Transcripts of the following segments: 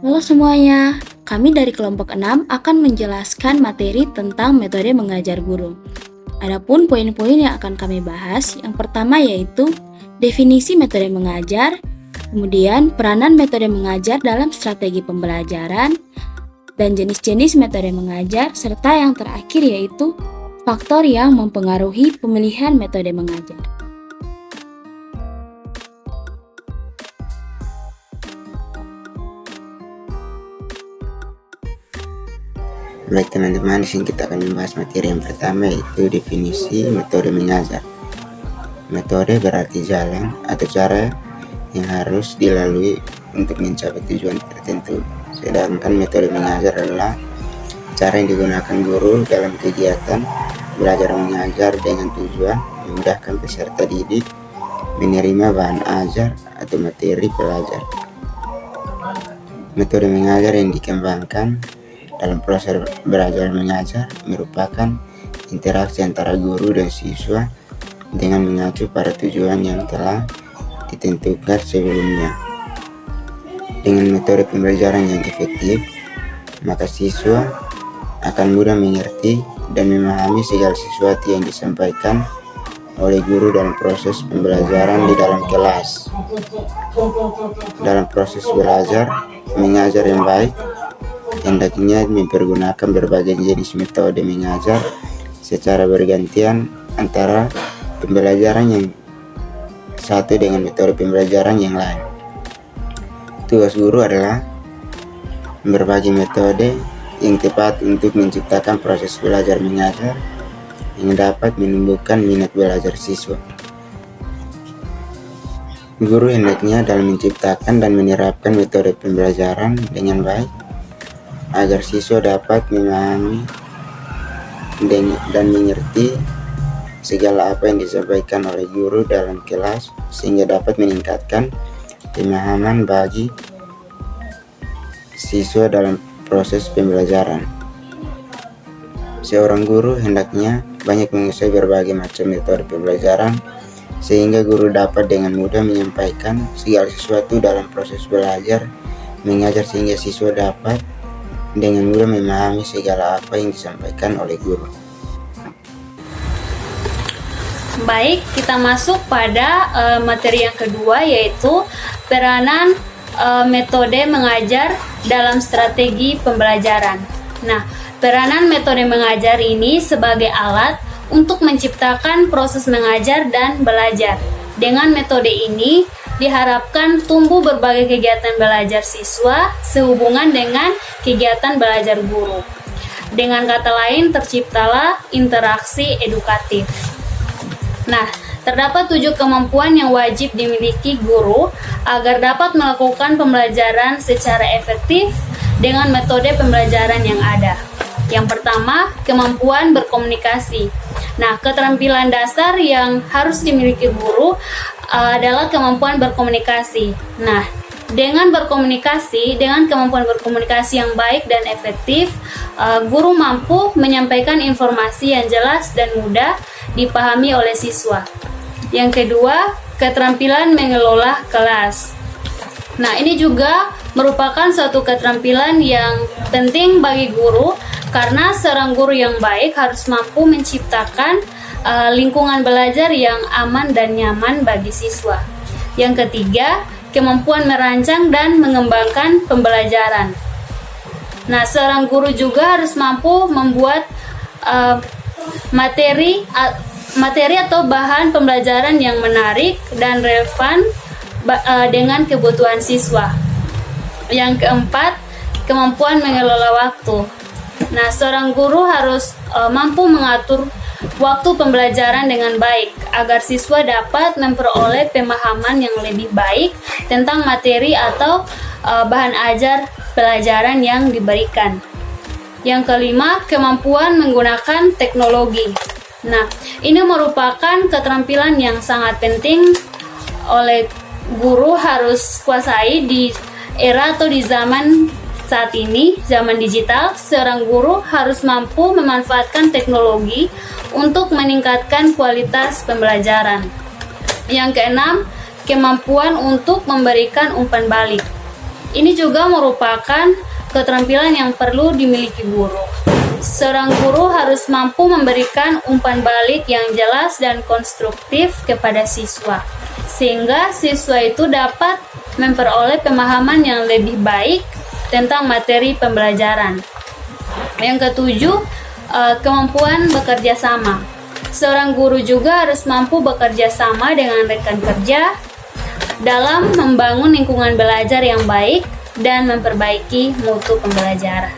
Halo semuanya, kami dari kelompok 6 akan menjelaskan materi tentang metode mengajar guru. Adapun poin-poin yang akan kami bahas, yang pertama yaitu definisi metode mengajar, kemudian peranan metode mengajar dalam strategi pembelajaran, dan jenis-jenis metode mengajar, serta yang terakhir yaitu faktor yang mempengaruhi pemilihan metode mengajar. Baik teman-teman, di sini kita akan membahas materi yang pertama yaitu definisi metode mengajar. Metode berarti jalan atau cara yang harus dilalui untuk mencapai tujuan tertentu. Sedangkan metode mengajar adalah cara yang digunakan guru dalam kegiatan belajar mengajar dengan tujuan memudahkan peserta didik menerima bahan ajar atau materi belajar. Metode mengajar yang dikembangkan dalam proses belajar mengajar merupakan interaksi antara guru dan siswa dengan mengacu pada tujuan yang telah ditentukan sebelumnya. Dengan metode pembelajaran yang efektif, maka siswa akan mudah mengerti dan memahami segala sesuatu yang disampaikan oleh guru dalam proses pembelajaran di dalam kelas. Dalam proses belajar mengajar yang baik, hendaknya mempergunakan berbagai jenis metode mengajar secara bergantian antara pembelajaran yang satu dengan metode pembelajaran yang lain. Tugas guru adalah berbagi metode yang tepat untuk menciptakan proses belajar mengajar yang dapat menumbuhkan minat belajar siswa. Guru hendaknya dalam menciptakan dan menerapkan metode pembelajaran dengan baik agar siswa dapat memahami dan mengerti segala apa yang disampaikan oleh guru dalam kelas sehingga dapat meningkatkan pemahaman bagi siswa dalam proses pembelajaran. Seorang guru hendaknya banyak menguasai berbagai macam metode pembelajaran sehingga guru dapat dengan mudah menyampaikan segala sesuatu dalam proses belajar mengajar sehingga siswa dapat dengan mudah memahami segala apa yang disampaikan oleh guru. Baik, kita masuk pada materi yang kedua yaitu peranan metode mengajar dalam strategi pembelajaran. Nah, peranan metode mengajar ini sebagai alat untuk menciptakan proses mengajar dan belajar. Dengan metode ini diharapkan tumbuh berbagai kegiatan belajar siswa sehubungan dengan kegiatan belajar guru. Dengan kata lain, terciptalah interaksi edukatif. Nah, terdapat 7 kemampuan yang wajib dimiliki guru agar dapat melakukan pembelajaran secara efektif dengan metode pembelajaran yang ada. Yang pertama, kemampuan berkomunikasi. Nah, keterampilan dasar yang harus dimiliki guru adalah kemampuan berkomunikasi. Nah, dengan kemampuan berkomunikasi yang baik dan efektif, guru mampu menyampaikan informasi yang jelas dan mudah dipahami oleh siswa. Yang kedua, keterampilan mengelola kelas. Nah, ini juga merupakan suatu keterampilan yang penting bagi guru karena seorang guru yang baik harus mampu menciptakan lingkungan belajar yang aman dan nyaman bagi siswa. Yang ketiga, kemampuan merancang dan mengembangkan pembelajaran. Nah, seorang guru juga harus mampu membuat materi atau bahan pembelajaran yang menarik dan relevan dengan kebutuhan siswa. Yang keempat, kemampuan mengelola waktu. Nah, seorang guru harus mampu mengatur waktu pembelajaran dengan baik agar siswa dapat memperoleh pemahaman yang lebih baik tentang materi atau bahan ajar pelajaran yang diberikan. Yang kelima, kemampuan menggunakan teknologi. Nah, ini merupakan keterampilan yang sangat penting oleh guru harus kuasai di era atau di zaman saat ini, zaman digital. Seorang guru harus mampu memanfaatkan teknologi untuk meningkatkan kualitas pembelajaran. Yang keenam, kemampuan untuk memberikan umpan balik. Ini juga merupakan keterampilan yang perlu dimiliki guru. Seorang guru harus mampu memberikan umpan balik yang jelas dan konstruktif kepada siswa, sehingga siswa itu dapat memperoleh pemahaman yang lebih baik tentang materi pembelajaran. Yang ketujuh, kemampuan bekerja sama. Seorang guru juga harus mampu bekerja sama dengan rekan kerja dalam membangun lingkungan belajar yang baik dan memperbaiki mutu pembelajaran.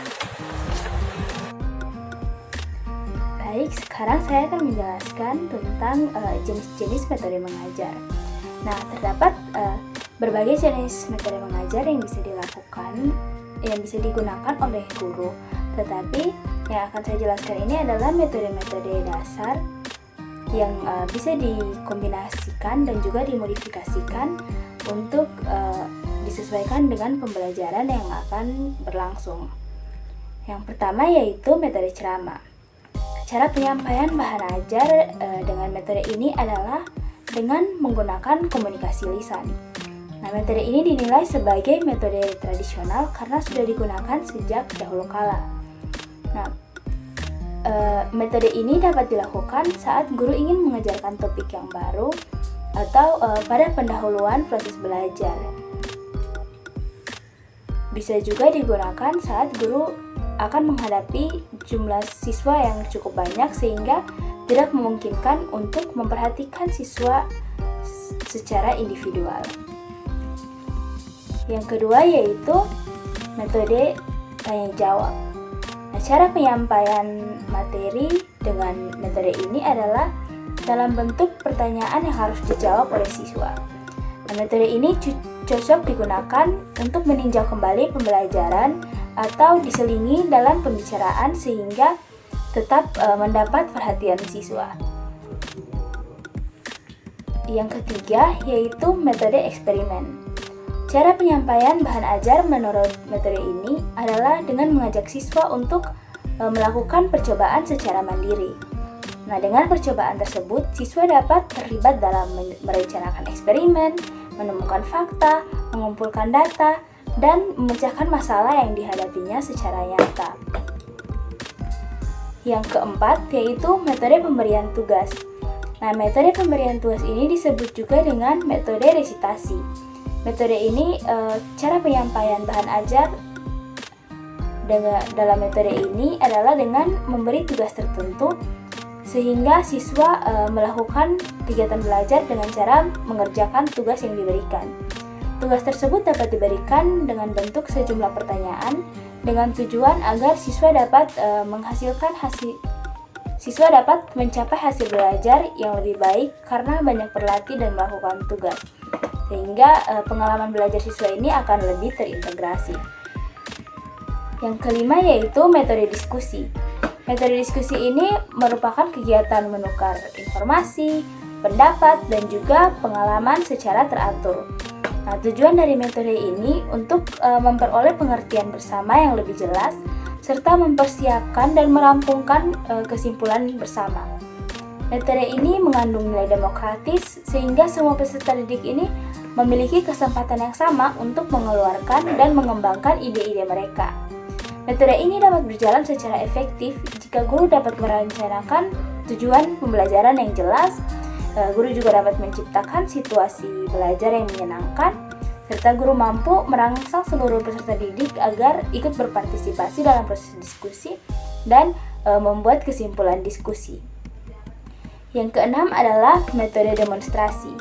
Baik, sekarang saya akan menjelaskan tentang jenis-jenis metode mengajar. Nah, terdapat berbagai jenis metode mengajar yang bisa digunakan oleh guru. Tetapi yang akan saya jelaskan ini adalah metode-metode dasar yang bisa dikombinasikan dan juga dimodifikasikan untuk disesuaikan dengan pembelajaran yang akan berlangsung. Yang pertama yaitu metode ceramah. Cara penyampaian bahan ajar dengan metode ini adalah dengan menggunakan komunikasi lisan. Nah, metode ini dinilai sebagai metode tradisional karena sudah digunakan sejak dahulu kala. Nah, metode ini dapat dilakukan saat guru ingin mengajarkan topik yang baru atau pada pendahuluan proses belajar. Bisa juga digunakan saat guru akan menghadapi jumlah siswa yang cukup banyak sehingga tidak memungkinkan untuk memperhatikan siswa secara individual. Yang kedua yaitu metode tanya jawab. Nah, cara penyampaian materi dengan metode ini adalah dalam bentuk pertanyaan yang harus dijawab oleh siswa. Nah, metode ini cocok digunakan untuk meninjau kembali pembelajaran atau diselingi dalam pembicaraan sehingga tetap mendapat perhatian siswa. Yang ketiga yaitu metode eksperimen. Cara penyampaian bahan ajar menurut metode ini adalah dengan mengajak siswa untuk melakukan percobaan secara mandiri. Nah, dengan percobaan tersebut, siswa dapat terlibat dalam merencanakan eksperimen, menemukan fakta, mengumpulkan data, dan memecahkan masalah yang dihadapinya secara nyata. Yang keempat yaitu metode pemberian tugas. Nah, metode pemberian tugas ini disebut juga dengan metode resitasi. Metode ini cara penyampaian bahan ajar dalam metode ini adalah dengan memberi tugas tertentu sehingga siswa melakukan kegiatan belajar dengan cara mengerjakan tugas yang diberikan. Tugas tersebut dapat diberikan dengan bentuk sejumlah pertanyaan dengan tujuan agar siswa dapat mencapai hasil belajar yang lebih baik karena banyak berlatih dan melakukan tugas. Sehingga pengalaman belajar siswa ini akan lebih terintegrasi. Yang kelima yaitu metode diskusi. Metode diskusi ini merupakan kegiatan menukar informasi, pendapat, dan juga pengalaman secara teratur. Nah, tujuan dari metode ini untuk memperoleh pengertian bersama yang lebih jelas, serta mempersiapkan dan merampungkan kesimpulan bersama. Metode ini mengandung nilai demokratis sehingga semua peserta didik ini memiliki kesempatan yang sama untuk mengeluarkan dan mengembangkan ide-ide mereka. Metode ini dapat berjalan secara efektif jika guru dapat merencanakan tujuan pembelajaran yang jelas, guru juga dapat menciptakan situasi belajar yang menyenangkan, serta guru mampu merangsang seluruh peserta didik agar ikut berpartisipasi dalam proses diskusi dan membuat kesimpulan diskusi. Yang keenam adalah metode demonstrasi.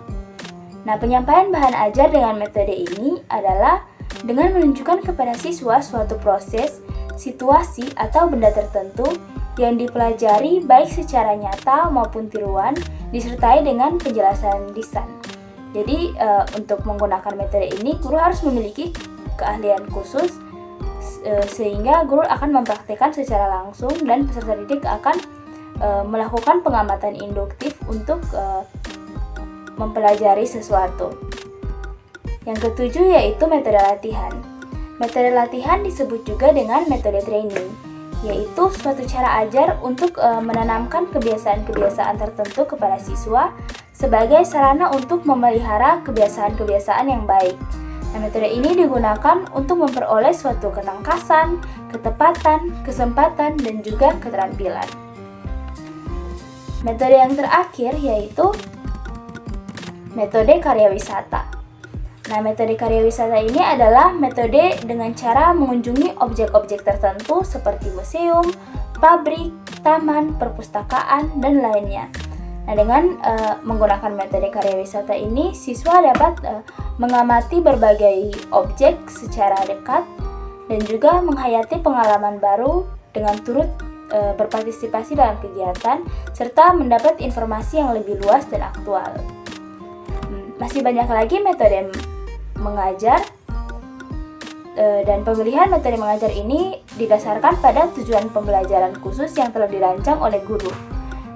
Nah, penyampaian bahan ajar dengan metode ini adalah dengan menunjukkan kepada siswa suatu proses, situasi, atau benda tertentu yang dipelajari baik secara nyata maupun tiruan disertai dengan penjelasan lisan. Jadi, untuk menggunakan metode ini, guru harus memiliki keahlian khusus sehingga guru akan mempraktikkan secara langsung dan peserta didik akan melakukan pengamatan induktif untuk mempelajari sesuatu. Yang ketujuh yaitu metode latihan. Metode latihan disebut juga dengan metode training, yaitu suatu cara ajar untuk menanamkan kebiasaan-kebiasaan tertentu kepada siswa sebagai sarana untuk memelihara kebiasaan-kebiasaan yang baik. Nah, metode ini digunakan untuk memperoleh suatu ketangkasan, ketepatan, kesempatan, dan juga keterampilan. Metode yang terakhir yaitu metode karya wisata. Nah, metode karya wisata ini adalah metode dengan cara mengunjungi objek-objek tertentu seperti museum, pabrik, taman, perpustakaan, dan lainnya. Nah, dengan menggunakan metode karya wisata ini, siswa dapat mengamati berbagai objek secara dekat dan juga menghayati pengalaman baru dengan turut berpartisipasi dalam kegiatan serta mendapat informasi yang lebih luas dan aktual. Masih banyak lagi metode mengajar dan pemilihan metode mengajar ini didasarkan pada tujuan pembelajaran khusus yang telah dirancang oleh guru.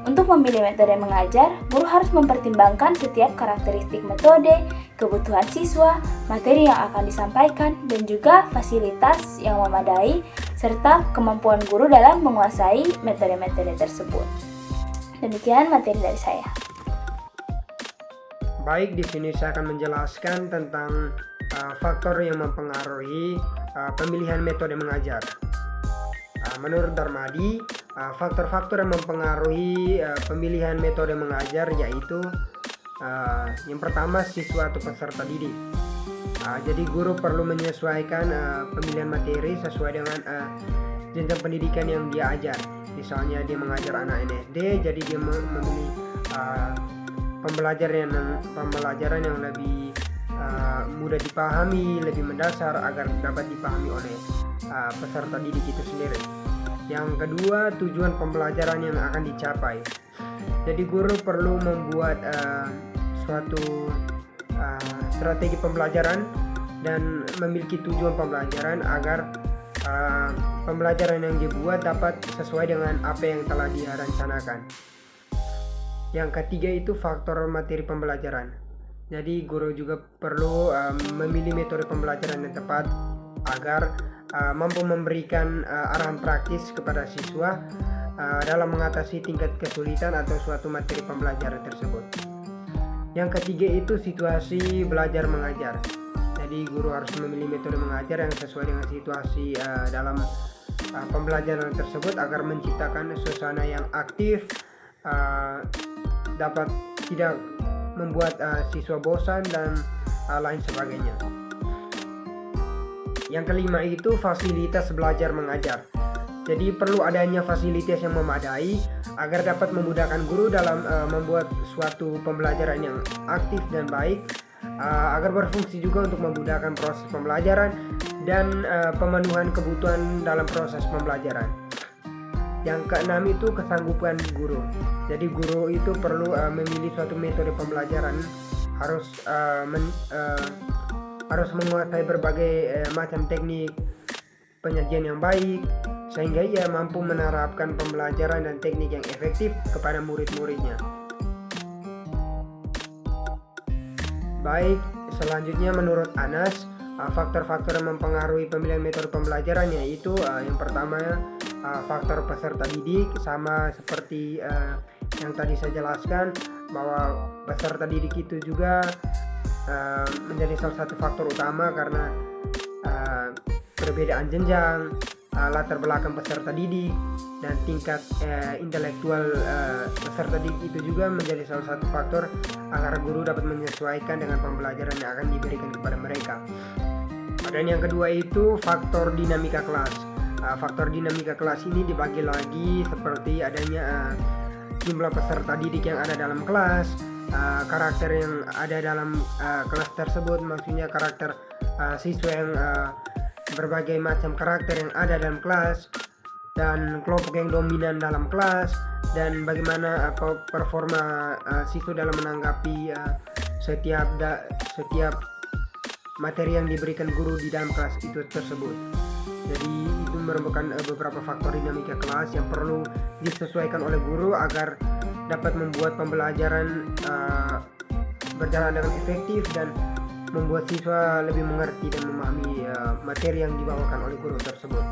Untuk memilih metode mengajar, guru harus mempertimbangkan setiap karakteristik metode, kebutuhan siswa, materi yang akan disampaikan, dan juga fasilitas yang memadai, serta kemampuan guru dalam menguasai metode-metode tersebut. Demikian materi dari saya. Baik, di sini saya akan menjelaskan tentang faktor yang mempengaruhi pemilihan metode mengajar. Menurut Darmadi, faktor-faktor yang mempengaruhi pemilihan metode mengajar yaitu yang pertama, siswa atau peserta didik. Jadi guru perlu menyesuaikan pemilihan materi sesuai dengan jenjang pendidikan yang dia ajar. Misalnya dia mengajar anak SD, jadi dia memilih pembelajaran yang lebih mudah dipahami, lebih mendasar agar dapat dipahami oleh peserta didik itu sendiri. Yang kedua, tujuan pembelajaran yang akan dicapai. Jadi guru perlu membuat suatu strategi pembelajaran dan memiliki tujuan pembelajaran agar pembelajaran yang dibuat dapat sesuai dengan apa yang telah dia rencanakan. Yang ketiga itu faktor materi pembelajaran. Jadi guru juga perlu memilih metode pembelajaran yang tepat agar mampu memberikan arahan praktis kepada siswa dalam mengatasi tingkat kesulitan atau suatu materi pembelajaran tersebut. Yang ketiga itu situasi belajar mengajar. Jadi guru harus memilih metode mengajar yang sesuai dengan situasi dalam pembelajaran tersebut agar menciptakan suasana yang aktif, dapat tidak membuat siswa bosan dan lain sebagainya. Yang kelima itu fasilitas belajar mengajar. Jadi perlu adanya fasilitas yang memadai agar dapat memudahkan guru dalam membuat suatu pembelajaran yang aktif dan baik, agar berfungsi juga untuk memudahkan proses pembelajaran dan pemenuhan kebutuhan dalam proses pembelajaran. Yang keenam itu kesanggupan guru. Jadi guru itu perlu memilih suatu metode pembelajaran, harus menguasai berbagai macam teknik penyajian yang baik sehingga ia mampu menerapkan pembelajaran dan teknik yang efektif kepada murid-muridnya. Baik, selanjutnya menurut Anas, faktor-faktor yang mempengaruhi pemilihan metode pembelajaran yaitu yang pertama faktor peserta didik, sama seperti yang tadi saya jelaskan bahwa peserta didik itu juga menjadi salah satu faktor utama karena perbedaan jenjang, latar belakang peserta didik, dan tingkat intelektual peserta didik itu juga menjadi salah satu faktor agar guru dapat menyesuaikan dengan pembelajaran yang akan diberikan kepada mereka. Dan yang kedua itu faktor dinamika kelas. Faktor dinamika kelas ini dibagi lagi seperti adanya jumlah peserta didik yang ada dalam kelas, karakter yang ada dalam kelas tersebut, maksudnya karakter siswa yang berbagai macam karakter yang ada dalam kelas, dan kelompok yang dominan dalam kelas, dan bagaimana performa siswa dalam menanggapi setiap materi yang diberikan guru di dalam kelas itu tersebut. Jadi itu merupakan beberapa faktor dinamika kelas yang perlu disesuaikan oleh guru agar dapat membuat pembelajaran berjalan dengan efektif dan membuat siswa lebih mengerti dan memahami materi yang dibawakan oleh guru tersebut.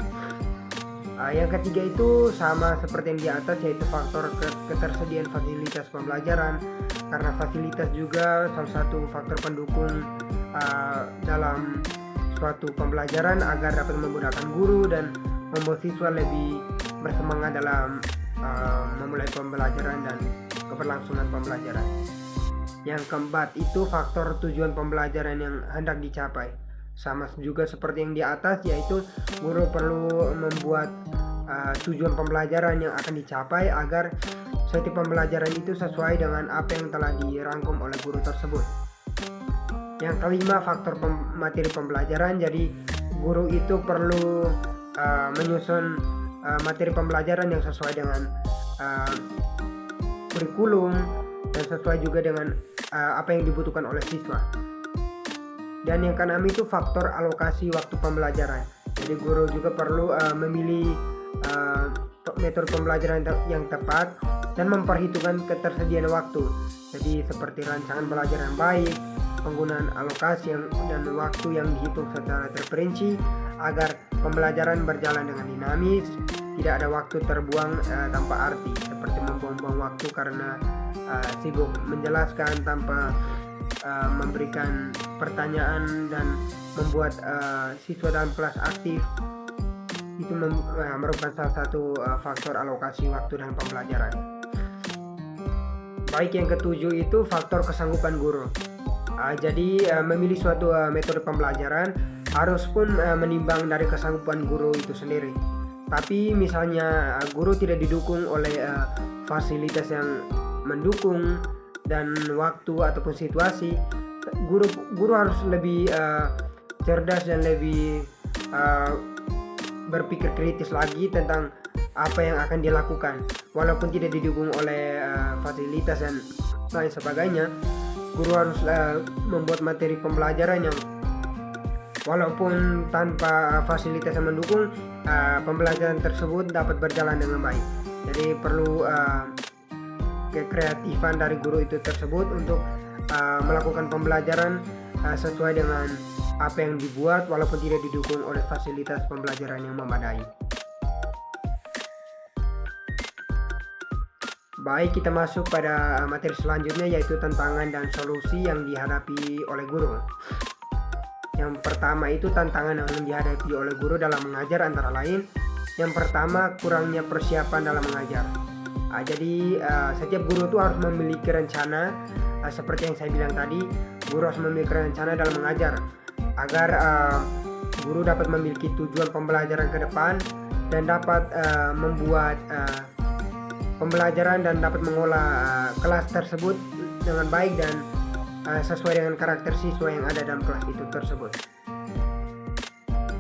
Yang ketiga itu sama seperti yang di atas, yaitu faktor ketersediaan fasilitas pembelajaran. karena fasilitas juga salah satu faktor pendukung dalam suatu pembelajaran agar dapat memudahkan guru dan membuat siswa lebih bersemangat dalam memulai pembelajaran dan keberlangsungan pembelajaran. Yang keempat itu faktor tujuan pembelajaran yang hendak dicapai. Sama juga seperti yang di atas, yaitu guru perlu membuat tujuan pembelajaran yang akan dicapai agar setiap pembelajaran itu sesuai dengan apa yang telah dirangkum oleh guru tersebut. Yang kelima, faktor materi pembelajaran. Jadi guru itu perlu menyusun materi pembelajaran yang sesuai dengan kurikulum dan sesuai juga dengan apa yang dibutuhkan oleh siswa. Dan yang keenam itu faktor alokasi waktu pembelajaran. Jadi guru juga perlu memilih metode pembelajaran yang tepat dan memperhitungkan ketersediaan waktu. Jadi seperti rancangan belajar yang baik, penggunaan alokasi dan waktu yang dihitung secara terperinci agar pembelajaran berjalan dengan dinamis, tidak ada waktu terbuang tanpa arti, seperti membuang-buang waktu karena sibuk menjelaskan tanpa memberikan pertanyaan dan membuat siswa dalam kelas aktif. Itu merupakan salah satu faktor alokasi waktu dalam pembelajaran. Baik, yang ketujuh itu faktor kesanggupan guru. Jadi memilih suatu metode pembelajaran harus pun menimbang dari kesanggupan guru itu sendiri. Tapi misalnya guru tidak didukung oleh fasilitas yang mendukung dan waktu ataupun situasi, guru harus lebih cerdas dan lebih berpikir kritis lagi tentang apa yang akan dilakukan. Walaupun tidak didukung oleh fasilitas dan lain sebagainya, guru harus membuat materi pembelajaran yang walaupun tanpa fasilitas yang mendukung, pembelajaran tersebut dapat berjalan dengan baik. Jadi perlu kekreatifan dari guru itu tersebut untuk melakukan pembelajaran sesuai dengan apa yang dibuat walaupun tidak didukung oleh fasilitas pembelajaran yang memadai. Baik, kita masuk pada materi selanjutnya, yaitu tantangan dan solusi yang dihadapi oleh guru. Yang pertama itu tantangan yang dihadapi oleh guru dalam mengajar antara lain. Yang pertama, kurangnya persiapan dalam mengajar. Jadi setiap guru itu harus memiliki rencana, seperti yang saya bilang tadi, guru harus memiliki rencana dalam mengajar agar guru dapat memiliki tujuan pembelajaran ke depan dan dapat membuat pembelajaran dan dapat mengolah kelas tersebut dengan baik dan sesuai dengan karakter siswa yang ada dalam kelas itu tersebut.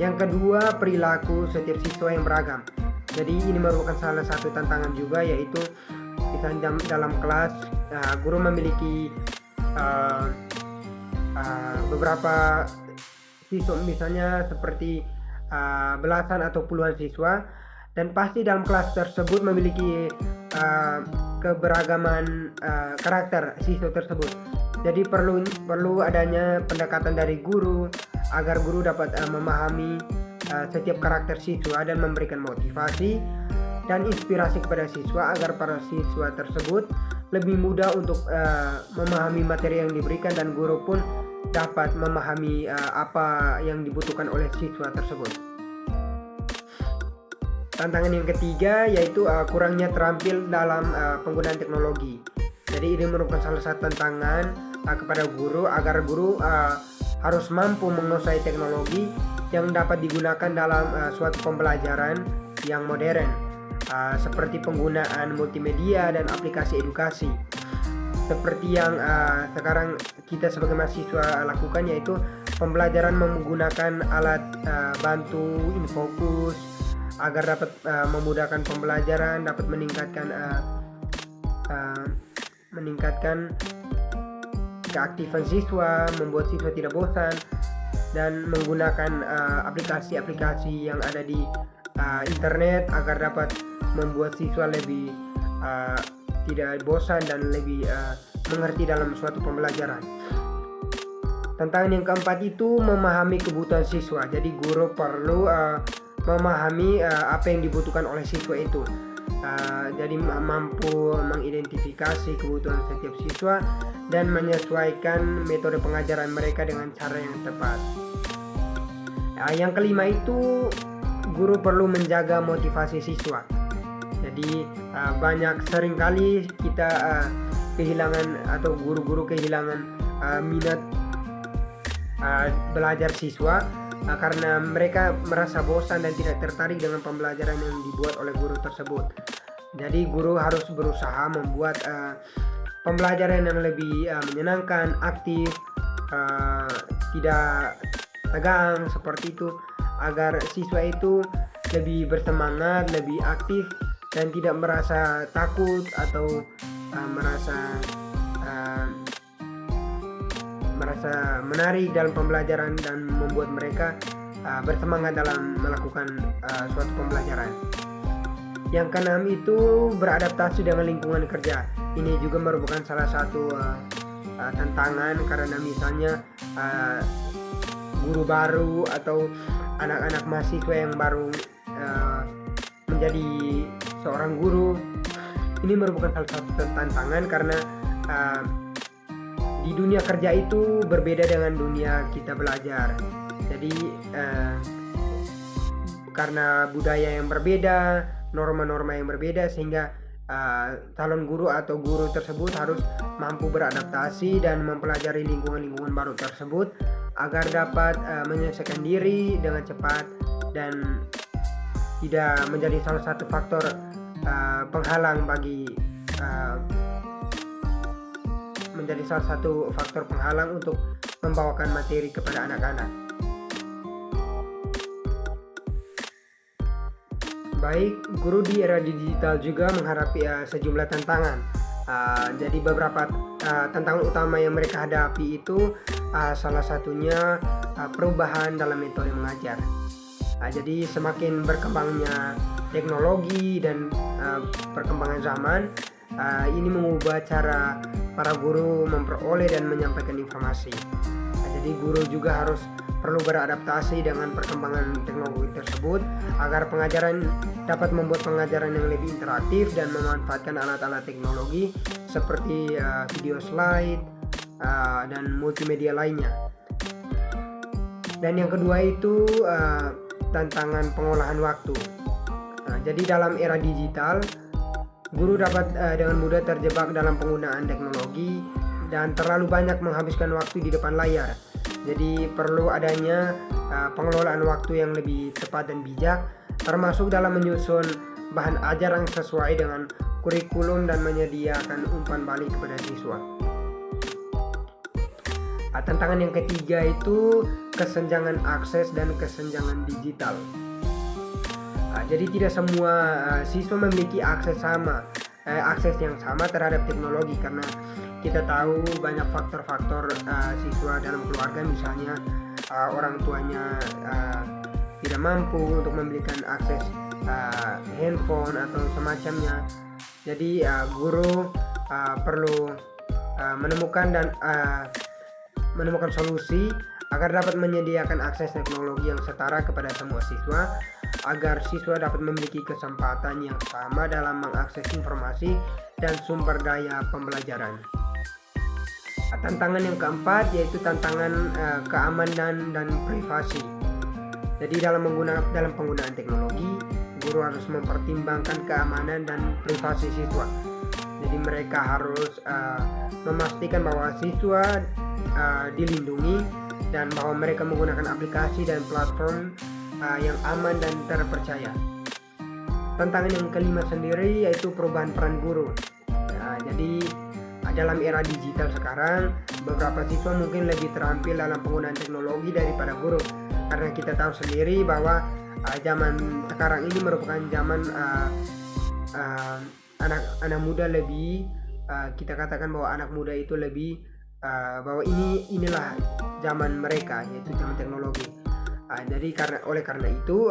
Yang kedua, perilaku setiap siswa yang beragam. Jadi ini merupakan salah satu tantangan juga, yaitu misalnya dalam kelas guru memiliki beberapa siswa, misalnya seperti belasan atau puluhan siswa, dan pasti dalam kelas tersebut memiliki keberagaman karakter siswa tersebut. Jadi perlu adanya pendekatan dari guru agar guru dapat memahami setiap karakter siswa dan memberikan motivasi dan inspirasi kepada siswa agar para siswa tersebut lebih mudah untuk memahami materi yang diberikan dan guru pun dapat memahami apa yang dibutuhkan oleh siswa tersebut. Tantangan yang ketiga yaitu kurangnya terampil dalam penggunaan teknologi. Jadi ini merupakan salah satu tantangan kepada guru agar guru harus mampu menguasai teknologi yang dapat digunakan dalam suatu pembelajaran yang modern, seperti penggunaan multimedia dan aplikasi edukasi. Seperti yang sekarang kita sebagai mahasiswa lakukan, yaitu pembelajaran menggunakan alat bantu infocus agar dapat memudahkan pembelajaran, dapat meningkatkan keaktifan siswa, membuat siswa tidak bosan, dan menggunakan aplikasi-aplikasi yang ada di internet agar dapat membuat siswa lebih tidak bosan dan lebih mengerti dalam suatu pembelajaran. Tantangan yang keempat itu memahami kebutuhan siswa. Jadi guru perlu memahami apa yang dibutuhkan oleh siswa itu. jadi mampu mengidentifikasi kebutuhan setiap siswa dan menyesuaikan metode pengajaran mereka dengan cara yang tepat. Yang kelima itu guru perlu menjaga motivasi siswa. Jadi banyak seringkali kita kehilangan atau guru-guru kehilangan minat belajar siswa karena mereka merasa bosan dan tidak tertarik dengan pembelajaran yang dibuat oleh guru tersebut. Jadi guru harus berusaha membuat pembelajaran yang lebih menyenangkan, aktif, tidak tegang seperti itu, agar siswa itu lebih bersemangat, lebih aktif dan tidak merasa takut atau merasa menarik dalam pembelajaran dan membuat mereka bersemangat dalam melakukan suatu pembelajaran. Yang keenam itu beradaptasi dengan lingkungan kerja. Ini juga merupakan salah satu tantangan karena misalnya guru baru atau anak-anak mahasiswa yang baru menjadi seorang guru. Ini merupakan salah satu tantangan karena di dunia kerja itu berbeda dengan dunia kita belajar. Jadi karena budaya yang berbeda, norma-norma yang berbeda, sehingga calon guru atau guru tersebut harus mampu beradaptasi dan mempelajari lingkungan-lingkungan baru tersebut agar dapat menyelesaikan diri dengan cepat dan tidak menjadi salah satu faktor penghalang untuk membawakan materi kepada anak-anak. Baik, guru di era digital juga menghadapi sejumlah tantangan. Jadi beberapa tantangan utama yang mereka hadapi itu salah satunya perubahan dalam metode mengajar. Jadi semakin berkembangnya teknologi dan perkembangan zaman, ini mengubah cara para guru memperoleh dan menyampaikan informasi. Jadi guru juga harus perlu beradaptasi dengan perkembangan teknologi tersebut agar pengajaran dapat membuat pengajaran yang lebih interaktif dan memanfaatkan alat-alat teknologi seperti video slide dan multimedia lainnya. Dan yang kedua itu tantangan pengolahan waktu. Jadi dalam era digital, guru dapat dengan mudah terjebak dalam penggunaan teknologi dan terlalu banyak menghabiskan waktu di depan layar. Jadi perlu adanya pengelolaan waktu yang lebih tepat dan bijak, termasuk dalam menyusun bahan ajar yang sesuai dengan kurikulum dan menyediakan umpan balik kepada siswa. Tantangan yang ketiga itu kesenjangan akses dan kesenjangan digital. Jadi tidak semua siswa memiliki akses yang sama terhadap teknologi, karena kita tahu banyak faktor-faktor siswa dalam keluarga, misalnya orang tuanya tidak mampu untuk memberikan akses handphone atau semacamnya. Jadi guru perlu menemukan solusi agar dapat menyediakan akses teknologi yang setara kepada semua siswa, agar siswa dapat memiliki kesempatan yang sama dalam mengakses informasi dan sumber daya pembelajaran. Tantangan yang keempat yaitu tantangan keamanan dan privasi. Jadi dalam penggunaan teknologi, guru harus mempertimbangkan keamanan dan privasi siswa. Jadi mereka harus memastikan bahwa siswa dilindungi dan bahwa mereka menggunakan aplikasi dan platform yang aman dan terpercaya. Tantangan yang kelima sendiri yaitu perubahan peran guru. Jadi dalam era digital sekarang, beberapa siswa mungkin lebih terampil dalam penggunaan teknologi daripada guru, karena kita tahu sendiri bahwa zaman sekarang ini merupakan zaman anak muda lebih, kita katakan bahwa anak muda itu lebih bahwa inilah zaman mereka, yaitu zaman teknologi. Jadi oleh karena itu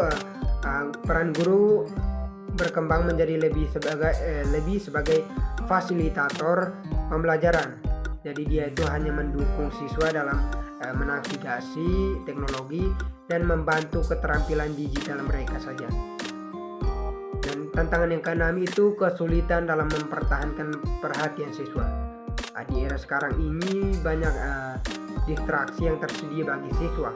peran guru berkembang menjadi lebih sebagai fasilitator pembelajaran. Jadi dia itu hanya mendukung siswa dalam menavigasi teknologi dan membantu keterampilan digital mereka saja. Dan Tantangan yang keenam itu kesulitan dalam mempertahankan perhatian siswa. Di era sekarang ini banyak distraksi yang tersedia bagi siswa,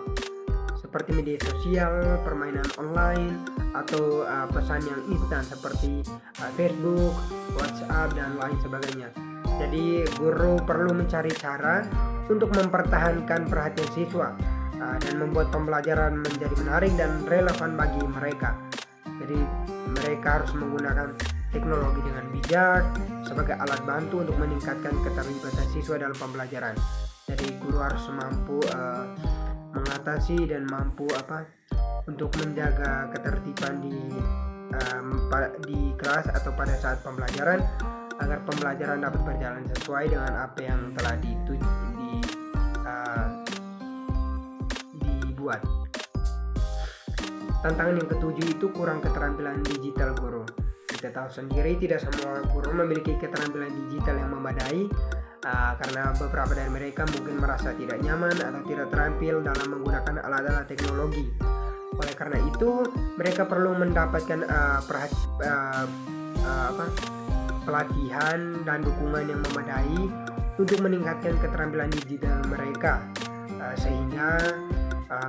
seperti media sosial, permainan online, atau pesan yang instan seperti Facebook, WhatsApp, dan lain sebagainya. Jadi guru perlu mencari cara untuk mempertahankan perhatian siswa dan membuat pembelajaran menjadi menarik dan relevan bagi mereka. Jadi mereka harus menggunakan teknologi dengan bijak sebagai alat bantu untuk meningkatkan keterlibatan siswa dalam pembelajaran. Jadi guru harus mampu mengatasi dan mampu untuk menjaga ketertiban di kelas atau pada saat pembelajaran, agar pembelajaran dapat berjalan sesuai dengan apa yang telah dibuat. Tantangan yang ketujuh itu kurang keterampilan digital guru. Kita tahu sendiri tidak semua guru memiliki keterampilan digital yang memadai, karena beberapa dari mereka mungkin merasa tidak nyaman atau tidak terampil dalam menggunakan alat-alat teknologi. Oleh karena itu, mereka perlu mendapatkan pelatihan dan dukungan yang memadai untuk meningkatkan keterampilan digital mereka, sehingga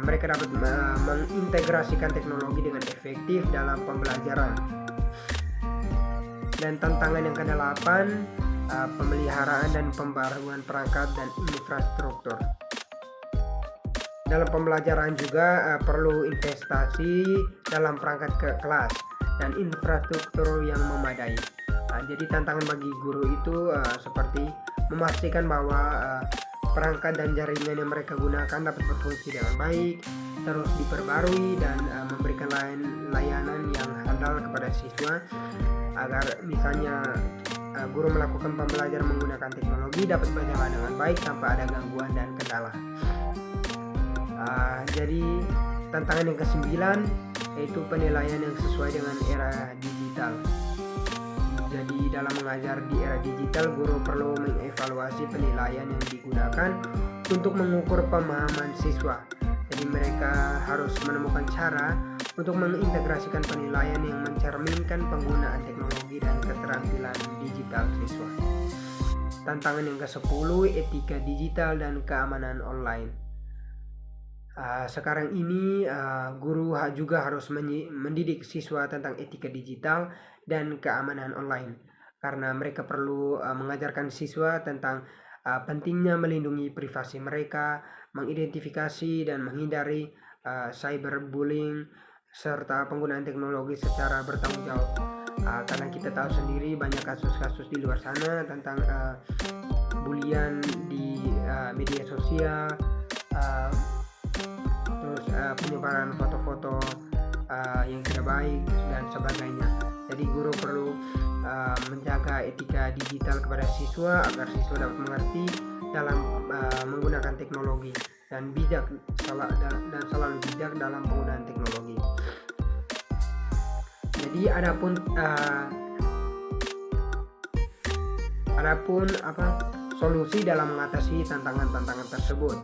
mereka dapat mengintegrasikan teknologi dengan efektif dalam pembelajaran. Dan tantangan yang ke-8, pemeliharaan dan pembaruan perangkat dan infrastruktur. Dalam pembelajaran juga perlu investasi dalam perangkat ke kelas dan infrastruktur yang memadai. Jadi tantangan bagi guru itu seperti memastikan bahwa perangkat dan jaringan yang mereka gunakan dapat berfungsi dengan baik, terus diperbarui, dan memberikan layanan yang handal kepada siswa, agar misalnya guru melakukan pembelajaran menggunakan teknologi dapat berjalan dengan baik tanpa ada gangguan dan kendala. Jadi tantangan yang ke-9 yaitu penilaian yang sesuai dengan era digital. Jadi dalam mengajar di era digital, guru perlu mengevaluasi penilaian yang digunakan untuk mengukur pemahaman siswa. Jadi mereka harus menemukan cara untuk mengintegrasikan penilaian yang mencerminkan penggunaan teknologi dan keterampilan digital siswa. Tantangan yang ke-10, etika digital dan keamanan online. Sekarang ini guru juga harus mendidik siswa tentang etika digital dan keamanan online, karena mereka perlu mengajarkan siswa tentang pentingnya melindungi privasi mereka, mengidentifikasi dan menghindari cyberbullying, serta penggunaan teknologi secara bertanggung jawab. Karena kita tahu sendiri banyak kasus-kasus di luar sana tentang bulian di media sosial, terus penyebaran foto-foto yang tidak baik dan sebagainya. Jadi guru perlu menjaga etika digital kepada siswa agar siswa dapat mengerti dalam menggunakan teknologi dan selalu bijak dalam penggunaan teknologi. Jadi adapun solusi dalam mengatasi tantangan-tantangan tersebut.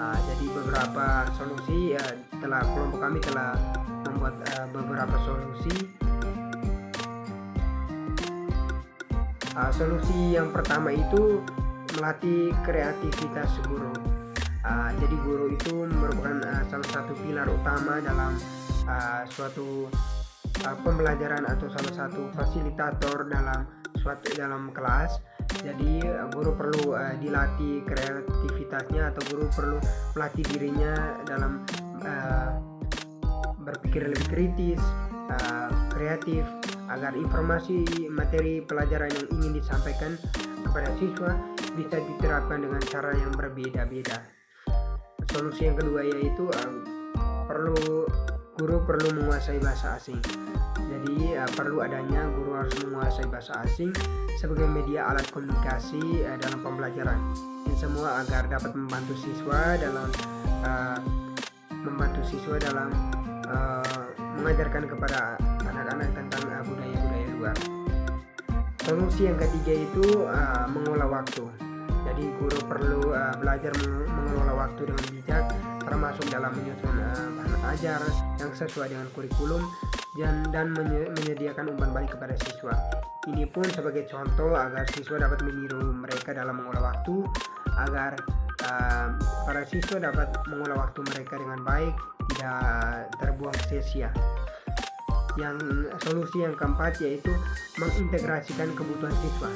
Jadi beberapa solusi kelompok kami telah membuat beberapa solusi. Solusi yang pertama itu melatih kreativitas guru. Jadi guru itu merupakan salah satu pilar utama dalam suatu pembelajaran atau salah satu fasilitator dalam kelas. Jadi guru perlu dilatih kreativitasnya, atau guru perlu melatih dirinya dalam berpikir lebih kritis, kreatif, agar informasi materi pelajaran yang ingin disampaikan kepada siswa bisa diterapkan dengan cara yang berbeda-beda. Solusi yang kedua yaitu guru perlu menguasai bahasa asing. Jadi perlu adanya guru harus menguasai bahasa asing sebagai media alat komunikasi dalam pembelajaran. Ini semua agar dapat membantu siswa dalam mengajarkan kepada anak-anak tentang budaya-budaya luar. Solusi yang ketiga itu mengolah waktu. Jadi guru perlu belajar mengelola waktu dengan bijak, termasuk dalam menyusun bahan ajar yang sesuai dengan kurikulum dan menyediakan umpan balik kepada siswa. Ini pun sebagai contoh agar siswa dapat meniru mereka dalam mengolah waktu, agar para siswa dapat mengolah waktu mereka dengan baik, tidak terbuang sia-sia. Solusi yang keempat yaitu mengintegrasikan kebutuhan siswa.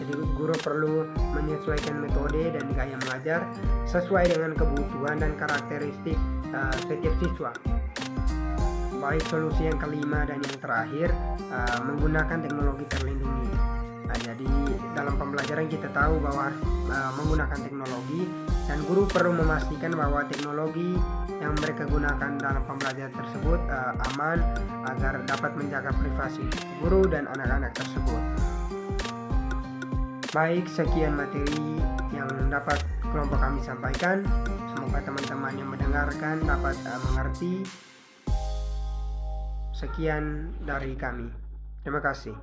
Jadi guru perlu menyesuaikan metode dan gaya mengajar sesuai dengan kebutuhan dan karakteristik setiap siswa. Baik solusi yang kelima dan yang terakhir, menggunakan teknologi terlindungi. Jadi dalam pembelajaran kita tahu bahwa menggunakan teknologi, dan guru perlu memastikan bahwa teknologi yang mereka gunakan dalam pembelajaran tersebut aman agar dapat menjaga privasi guru dan anak-anak tersebut. Baik, sekian materi yang dapat kelompok kami sampaikan. Semoga teman-teman yang mendengarkan dapat mengerti. Sekian dari kami. Terima kasih.